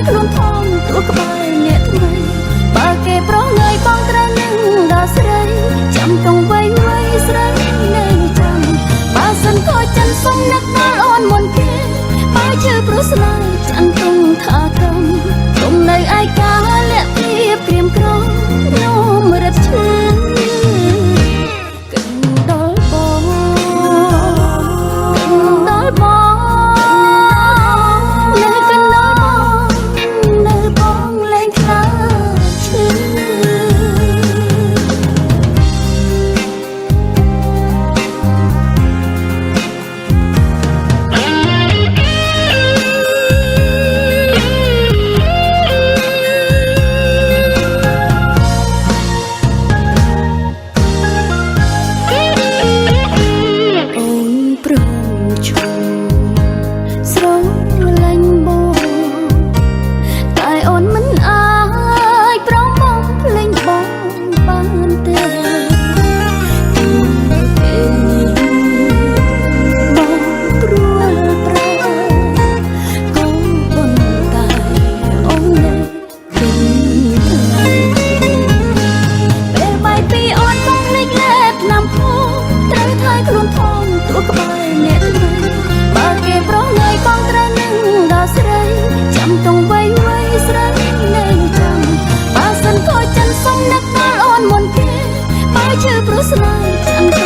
ខ្លួនថងទួក្បែរអ្នកថ្មីបើគេប្រងើយបងត្រូវនឹងដល់ស្រីចាំកងវៃវៃស្រីនៅចាំបើសិនក៏ចិនសុំនឹកដល់អូនមុនគេបើជឿព្រោះស្នេហ៍ចាំកងថាកំគុំនៅឯកាលាក់ព្រៀបព្រៀមក្រងនោមរត់ឈឺគិតដល់បងដល់បងខ្លួនថងទួក្បែរអ្នកថ្មីបើគេប្រងើយបងត្រូវនឹងដល់ស្រីចាំកងវៃវៃស្រីនៅចាំបើសិនក៏ចិនសុំនឹកដល់អូនមុនគេបើជឿព្រោះស្នេហ៍ចាំ